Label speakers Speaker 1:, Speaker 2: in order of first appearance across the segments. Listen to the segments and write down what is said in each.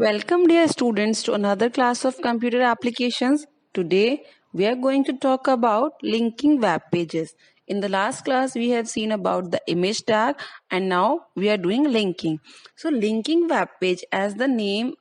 Speaker 1: Welcome, dear students, to another class of computer applications. Today, we are going to talk about linking web pages. In the last class, we have seen about the image tag, and now we are doing linking. So, linking web page, as the name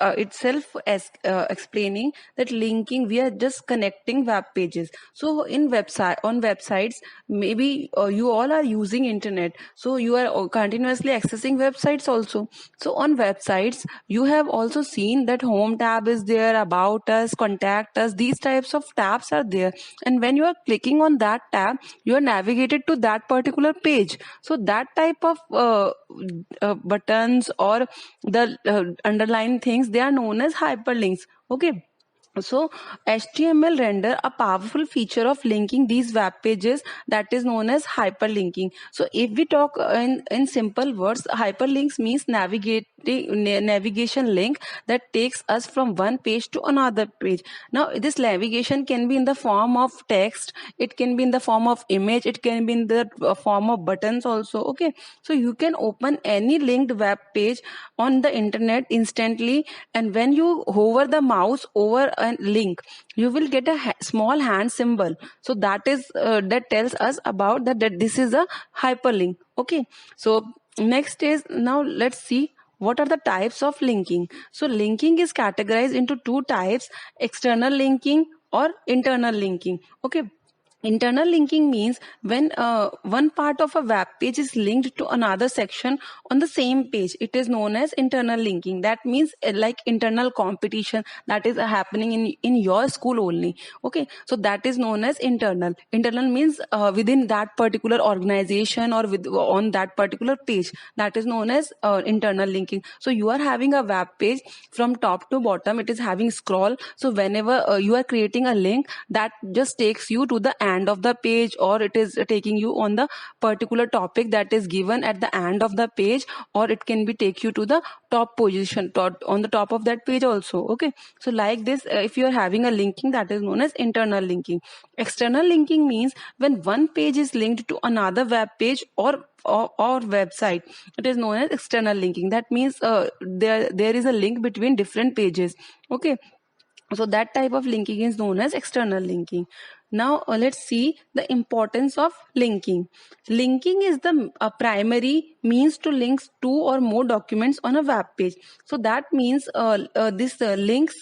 Speaker 1: itself as explaining that linking, we are just connecting web pages. So in website on websites, maybe you all are using internet, so you are continuously accessing websites also. So on websites you have also seen that home tab is there, about us, contact us, these types of tabs are there, and when you are clicking on that tab, you are navigated to that particular page. So that type of buttons or the underlying things, they are known as hyperlinks. Okay, so HTML render a powerful feature of linking these web pages, that is known as hyperlinking. So if we talk in simple words, hyperlinks means navigation link that takes us from one page to another page. Now this navigation can be in the form of text, it can be in the form of image, it can be in the form of buttons also. Okay, so you can open any linked web page on the internet instantly, and when you hover the mouse over a link, you will get a small hand symbol. So that tells us about that this is a hyperlink. Okay, so next is, now let's see what are the types of linking. So linking is categorized into two types: external linking or internal linking. Okay, internal linking means when one part of a web page is linked to another section on the same page, it is known as internal linking. That means like internal competition that is happening in your school only. Okay, so that is known as internal means within that particular organization or with on that particular page, that is known as internal linking. So you are having a web page from top to bottom, it is having scroll. So whenever you are creating a link, that just takes you to the end of the page, or it is taking you on the particular topic that is given at the end of the page, or it can be take you to the top position on the top of that page also. Okay, so like this, if you are having a linking, that is known as internal linking. External linking means when one page is linked to another web page or website, it is known as external linking. That means there is a link between different pages. Okay, so that type of linking is known as external linking. Now let's see the importance of linking. Linking is the primary means to link two or more documents on a web page. So that means this links,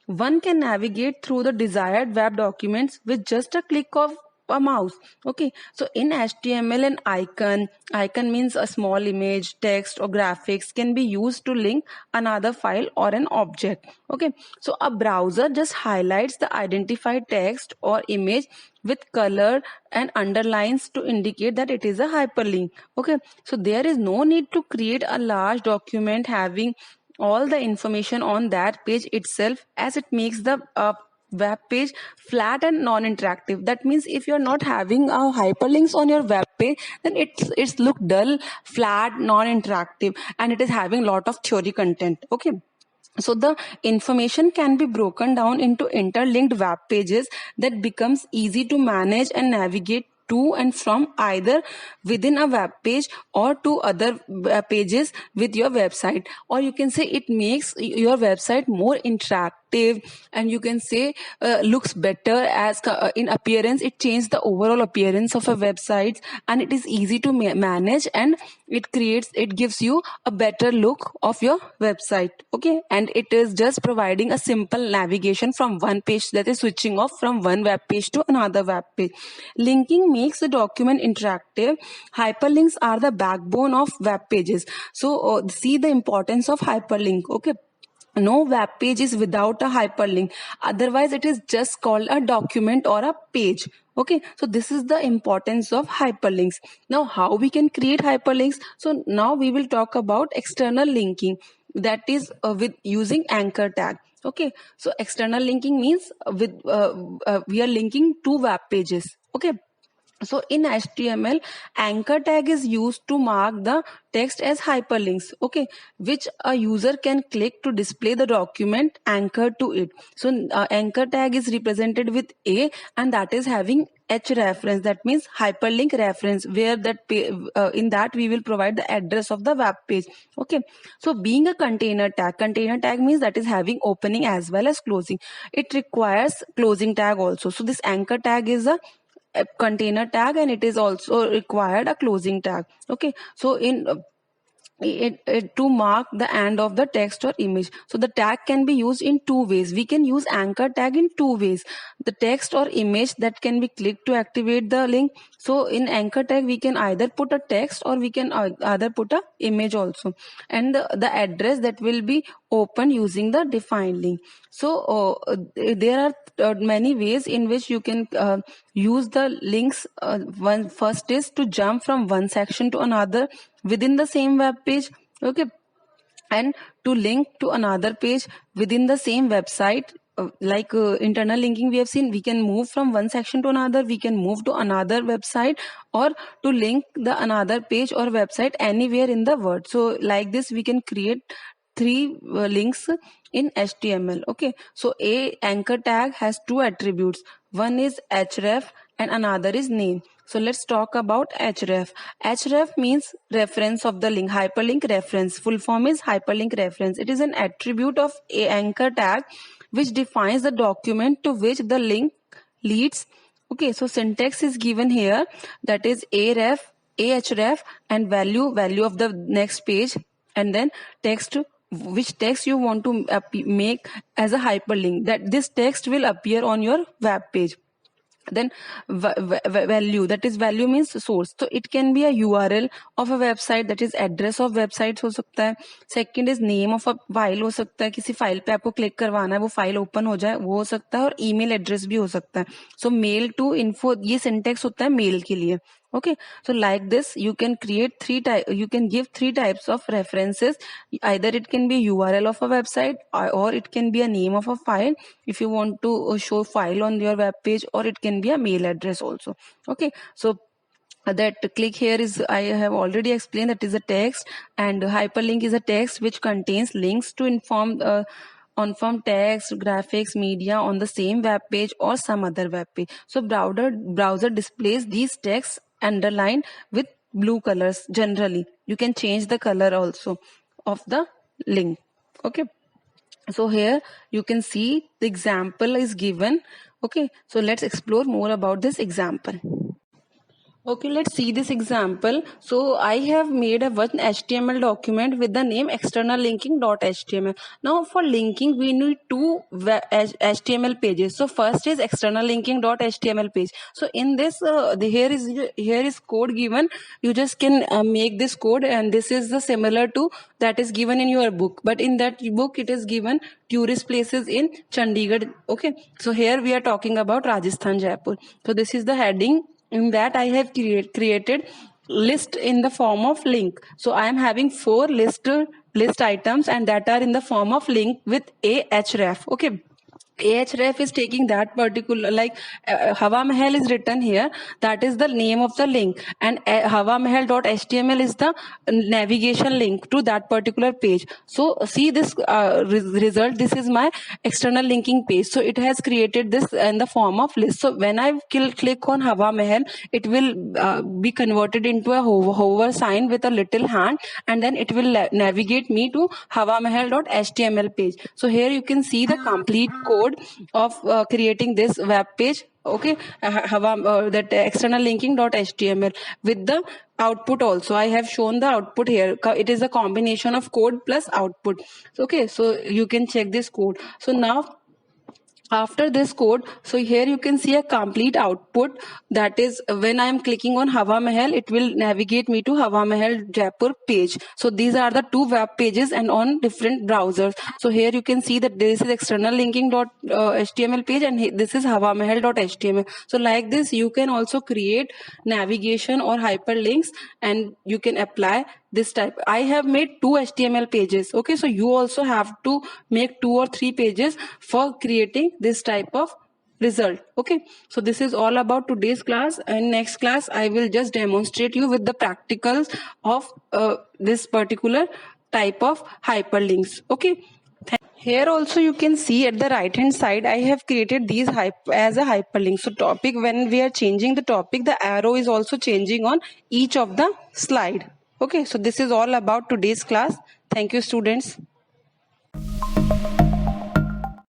Speaker 1: one can navigate through the desired web documents with just a click of a mouse. Okay, so in HTML, an icon means a small image, text or graphics can be used to link another file or an object. Okay, so a browser just highlights the identified text or image with color and underlines to indicate that it is a hyperlink. Okay, so there is no need to create a large document having all the information on that page itself, as it makes the web page flat and non-interactive. That means if you're not having hyperlinks on your web page, then it's look dull, flat, non-interactive, and it is having lot of theory content. Okay, so the information can be broken down into interlinked web pages that becomes easy to manage and navigate to and from, either within a web page or to other pages with your website. Or you can say it makes your website more interactive, and you can say looks better as in appearance. It changes the overall appearance of a website, and it is easy to manage, and it gives you a better look of your website. Okay, and it is just providing a simple navigation from one page, that is switching off from one web page to another web page. Linking makes the document interactive. Hyperlinks are the backbone of web pages. So see the importance of hyperlink. Okay, no web page is without a hyperlink, otherwise it is just called a document or a page. Okay, so this is the importance of hyperlinks. Now how we can create hyperlinks? So now we will talk about external linking, that is with using anchor tag. Okay, so external linking means we are linking two web pages. Okay, So in HTML, anchor tag is used to mark the text as hyperlinks, okay, which a user can click to display the document anchored to it. So anchor tag is represented with A, and that is having H reference, that means hyperlink reference, where that in that we will provide the address of the web page. Okay, so being a container tag means that is having opening as well as closing. It requires closing tag also. So this anchor tag is a container tag, and it is also required a closing tag. Okay, so in to mark the end of the text or image. So the tag can be used in two ways. We can use anchor tag in two ways: the text or image that can be clicked to activate the link. So in anchor tag we can either put a text, or we can either put a image also, and the address that will be opened using the defined link. So there are many ways in which you can use the links. One first is to jump from one section to another within the same web page, okay, and to link to another page within the same website. Like internal linking, we have seen we can move from one section to another, we can move to another website, or to link the another page or website anywhere in the word. So like this we can create three links in HTML. Okay, so a anchor tag has two attributes. One is href and another is name. So let's talk about href. Href means reference of the link, hyperlink reference. Full form is hyperlink reference. It is an attribute of a anchor tag which defines the document to which the link leads. Okay, so syntax is given here, that is ahref and value of the next page, and then text, which text you want to make as a hyperlink, that this text will appear on your web page. Then value, that is value means source, so it can be a URL of a website, that is address of websites हो सकता है. Second is name of a file हो सकता है, किसी file पे आपको click करवाना है वो फाइल ओपन हो जाए वो हो सकता है, और ईमेल एड्रेस भी हो सकता है. सो मेल टू इन्फो, ये सिंटेक्स होता है मेल के लिए. Okay, so like this you can create you can give three types of references. Either it can be URL of a website, or it can be a name of a file if you want to show file on your web page, or it can be a mail address also. Okay, so that click here is, I have already explained, that is a text, and hyperlink is a text which contains links to inform on-form text, graphics, media on the same web page or some other web page. So browser displays these texts underlined with blue colors. Generally you can change the color also of the link. Okay, so here you can see the example is given. Okay, so let's explore more about this example. Okay, let's see this example. So I have made a one HTML document with the name external linking.html. Now for linking we need two HTML pages. So first is external linking.html page. So in this here is code given. You just can make this code, and this is the similar to that is given in your book, but in that book it is given tourist places in Chandigarh. Okay, so here we are talking about Rajasthan, Jaipur. So this is the heading. In that I have created list in the form of link. So I am having four list items, and that are in the form of link with ahref. Okay, ahref is taking that particular, like Hawa Mahal is written here, that is the name of the link, and hawamahal.html is the navigation link to that particular page. So see this result, this is my external linking page. So it has created this in the form of list. So when I click on Hawa Mahal, it will be converted into a hover sign with a little hand, and then it will navigate me to hawamahal.html page. So here you can see the complete code of creating this web page. Okay, that external linking.html with the output also. I have shown the output here. It is a combination of code plus output. Okay, so you can check this code. So now after this code, so here you can see a complete output, that is when I am clicking on Hawa Mahal, it will navigate me to Hawa Mahal Jaipur page. So these are the two web pages and on different browsers. So here you can see that this is external linking.html page, and this is Hawa Mahal.html. So like this you can also create navigation or hyperlinks, and you can apply this type. I have made two HTML pages. Okay, so you also have to make 2 or 3 pages for creating this type of result. Okay, so this is all about today's class, and next class I will just demonstrate you with the practicals of this particular type of hyperlinks. Okay, here also you can see at the right hand side I have created these as a hyperlink. So topic, when we are changing the topic, the arrow is also changing on each of the slide. Okay, so this is all about today's class. Thank you, students.